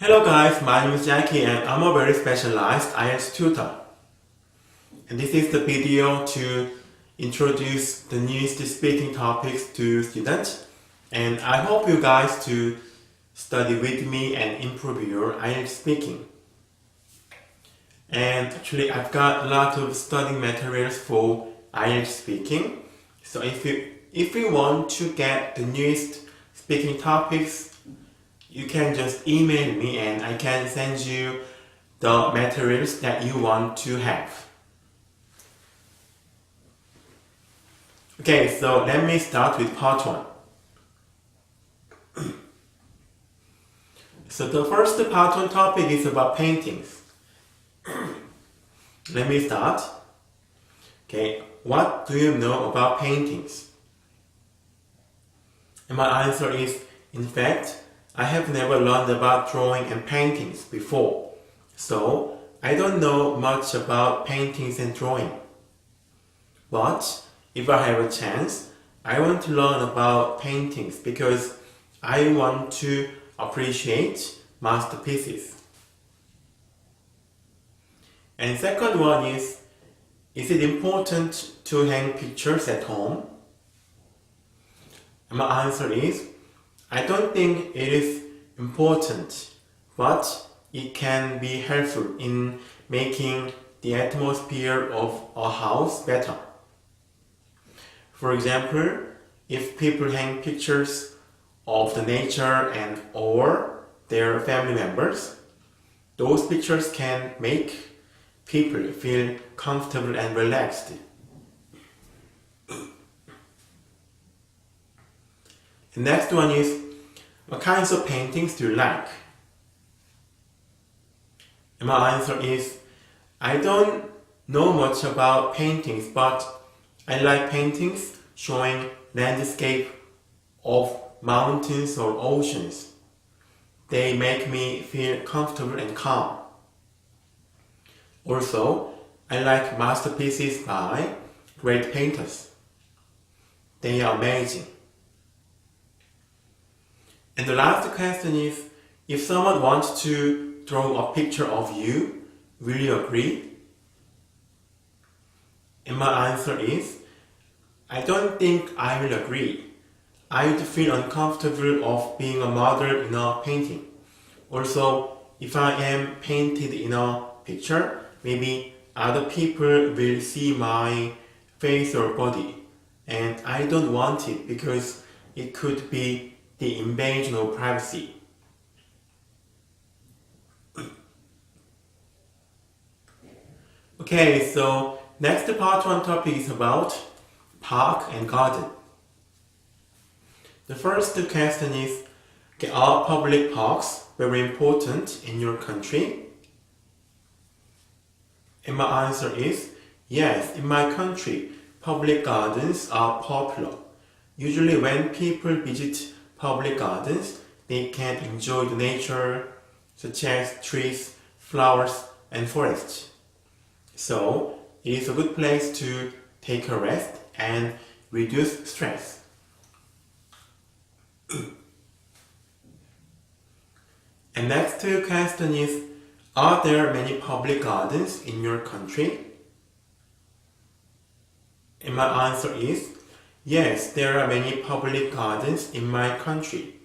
Hello guys, my name is Jackie and I'm a very specialized IELTS tutor. And this is the video to introduce the newest speaking topics to students. And I hope you guys to study with me and improve your IELTS speaking. And actually I've got a lot of studying materials for IELTS speaking. So if you want to get the newest speaking topics, you can just email me and I can send you the materials that you want to have. Okay, so let me start with part 1. So the first part 1 topic is about paintings. Let me start. Okay, what do you know about paintings? And my answer is, in fact, I have never learned about drawing and paintings before, so I don't know much about paintings and drawing. But if I have a chance, I want to learn about paintings because I want to appreciate masterpieces. And second one is it important to hang pictures at home? And my answer is, I don't think it is important, but it can be helpful in making the atmosphere of a house better. For example, if people hang pictures of the nature and or their family members, those pictures can make people feel comfortable and relaxed. The next one is, what kinds of paintings do you like? And my answer is, I don't know much about paintings, but I like paintings showing landscape of mountains or oceans. They make me feel comfortable and calm. Also, I like masterpieces by great painters. They are amazing. And the last question is, if someone wants to draw a picture of you, will you agree? And my answer is, I don't think I will agree. I would feel uncomfortable of being a model in a painting. Also, if I am painted in a picture, maybe other people will see my face or body. And I don't want it because it could be the invasion of privacy. Okay, so next part 1 topic is about park and garden. The first question is, are public parks very important in your country? And my answer is, yes, in my country, public gardens are popular. Usually when people visit public gardens, they can enjoy the nature such as trees, flowers, and forests. So it is a good place to take a rest and reduce stress. And next question is, are there many public gardens in your country? And my answer is, yes, there are many public gardens in my country.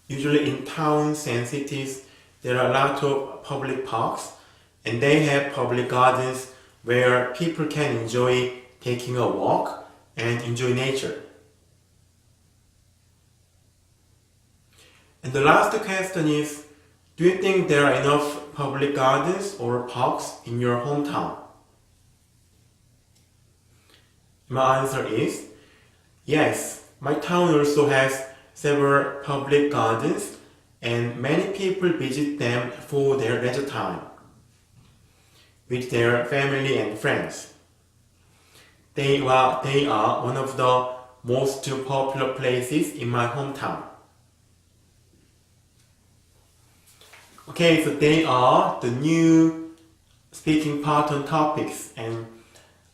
Usually in towns and cities, there are a lot of public parks, and they have public gardens where people can enjoy taking a walk and enjoy nature. And the last question is, do you think there are enough public gardens or parks in your hometown? My answer is, yes, my town also has several public gardens and many people visit them for their leisure time with their family and friends. They are one of the most popular places in my hometown. Okay, so they are the new speaking part 1 topics, and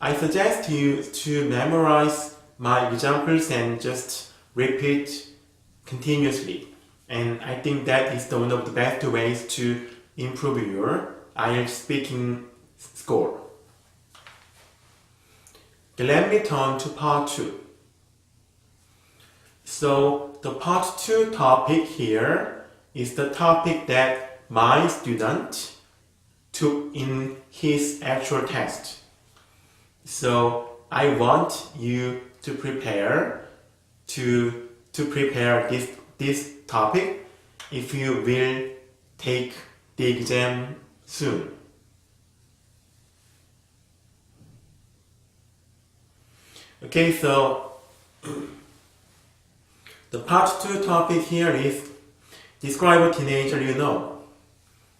I suggest you to memorize my examples and just repeat continuously. And I think that is one of the best ways to improve your IELTS speaking score. Okay, let me turn to part 2. So the part 2 topic here is the topic that my student took in his actual test. So I want you to prepare this topic if you will take the exam soon. Okay, so the part 2 topic here is describe a teenager you know.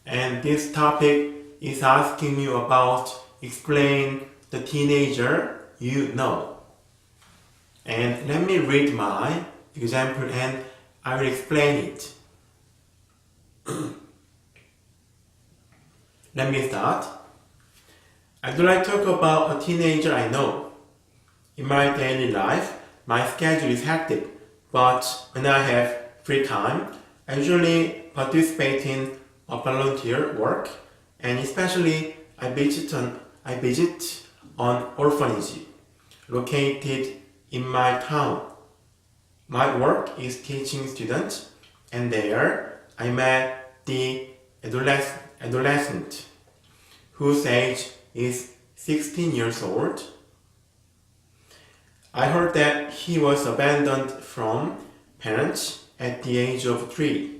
And this topic is asking you about explain the teenager you know. And let me read my example and I will explain it. Let me start. I'd like to talk about a teenager I know. In my daily life, my schedule is hectic, but when I have free time, I usually participate in a volunteer work, and especially I visit an orphanage located in my town. My work is teaching students, and there I met the adolescent whose age is 16 years old. I heard that he was abandoned from parents at the age of 3,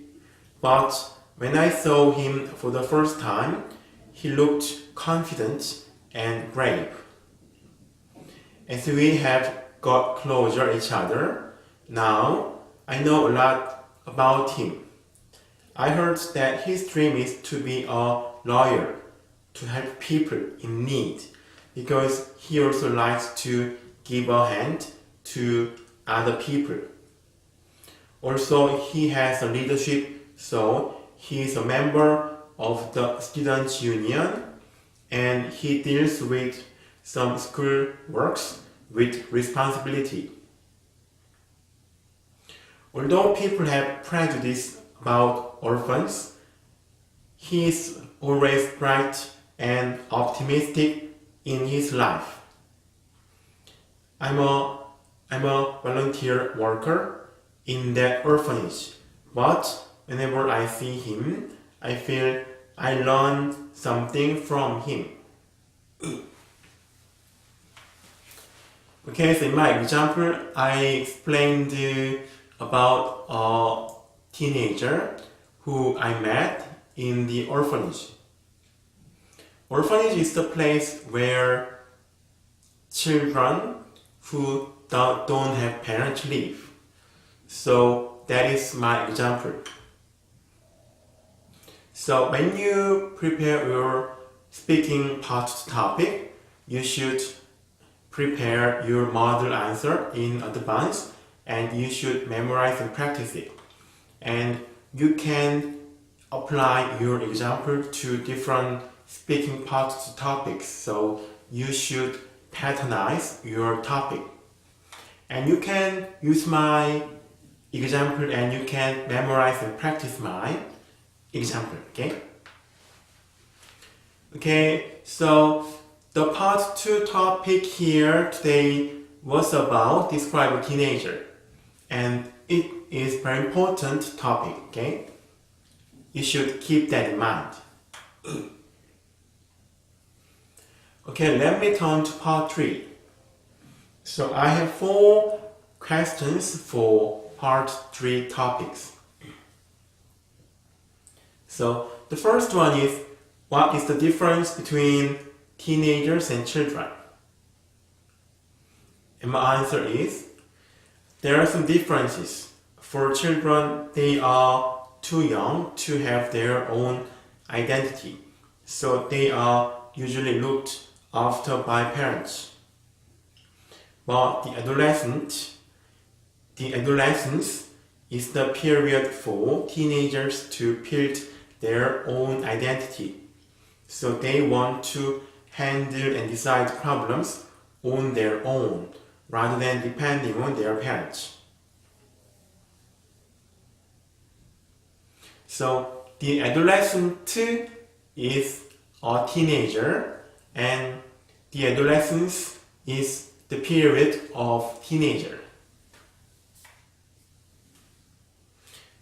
but when I saw him for the first time, he looked confident and brave. As we have got closer each other, now I know a lot about him. I heard that his dream is to be a lawyer, to help people in need, because he also likes to give a hand to other people. Also, he has a leadership, so he is a member of the Students' Union, and he deals with some school works with responsibility. Although people have prejudice about orphans, he is always bright and optimistic in his life. I'm a volunteer worker in that orphanage, but whenever I see him, I feel I learn something from him. Okay, so in my example, I explained about a teenager who I met in the orphanage. Orphanage is the place where children who don't have parents live. So that is my example. So when you prepare your speaking part topic, you should prepare your model answer in advance and you should memorize and practice it. And you can apply your example to different speaking part topics. So you should patternize your topic. And you can use my example and you can memorize and practice my example, okay? Okay, so the part 2 topic here today was about describe a teenager. And it is very important topic, okay? You should keep that in mind. Okay, let me turn to part 3. So I have 4 questions for part 3 topics. So the first one is, what is the difference between teenagers and children? And my answer is, there are some differences. For children, they are too young to have their own identity. So they are usually looked after by parents. But the adolescence is the period for teenagers to build their own identity. So they want to handle and decide problems on their own rather than depending on their parents. So the adolescent is a teenager, and the adolescence is the period of teenager.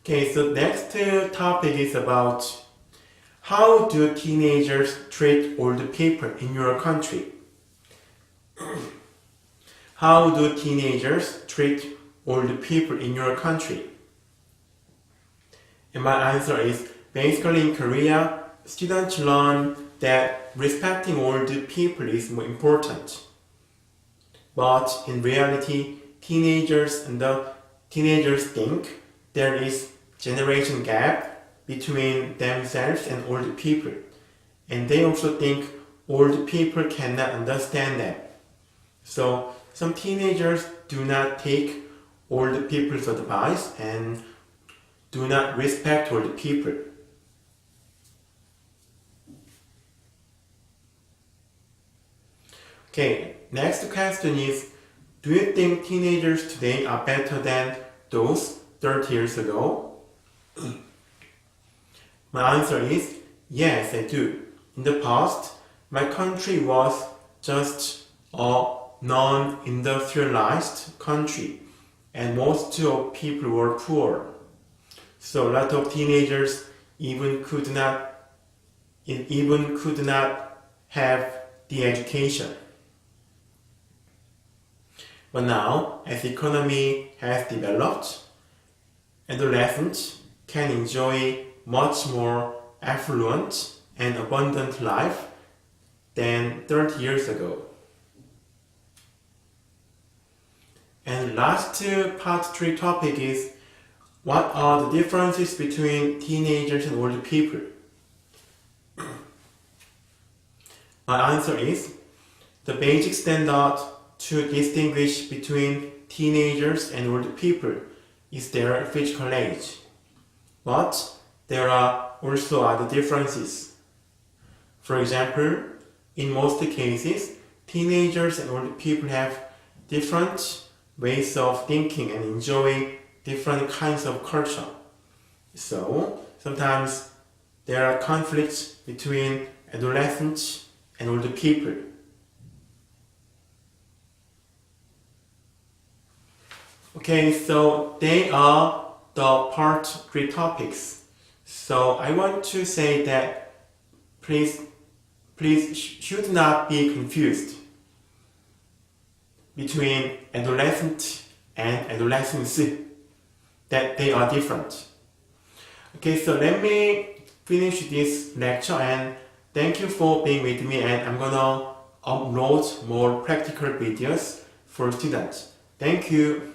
Okay, so next topic is about how do teenagers treat older people in your country? How do teenagers treat older people in your country? And my answer is basically in Korea, students learn that respecting older people is more important. But in reality, teenagers think there is generation gap between themselves and older people. And they also think older people cannot understand them. So some teenagers do not take older people's advice and do not respect older people. Okay, next question is, do you think teenagers today are better than those 30 years ago? My answer is yes, I do. In the past, my country was just a non-industrialized country, and most of people were poor. So a lot of teenagers even could not have the education. But now, as the economy has developed, adolescents can enjoy much more affluent and abundant life than 30 years ago. And last part 3 topic is, what are the differences between teenagers and older people? My answer is, the basic standard to distinguish between teenagers and older people is their physical age. But there are also other differences. For example, in most cases, teenagers and older people have different ways of thinking and enjoy different kinds of culture. So sometimes there are conflicts between adolescents and older people. Okay, so they are the part 3 topics. So I want to say that please should not be confused between adolescent and adolescence, that they are different. Okay, so let me finish this lecture, and thank you for being with me, and I'm gonna upload more practical videos for students. Thank you.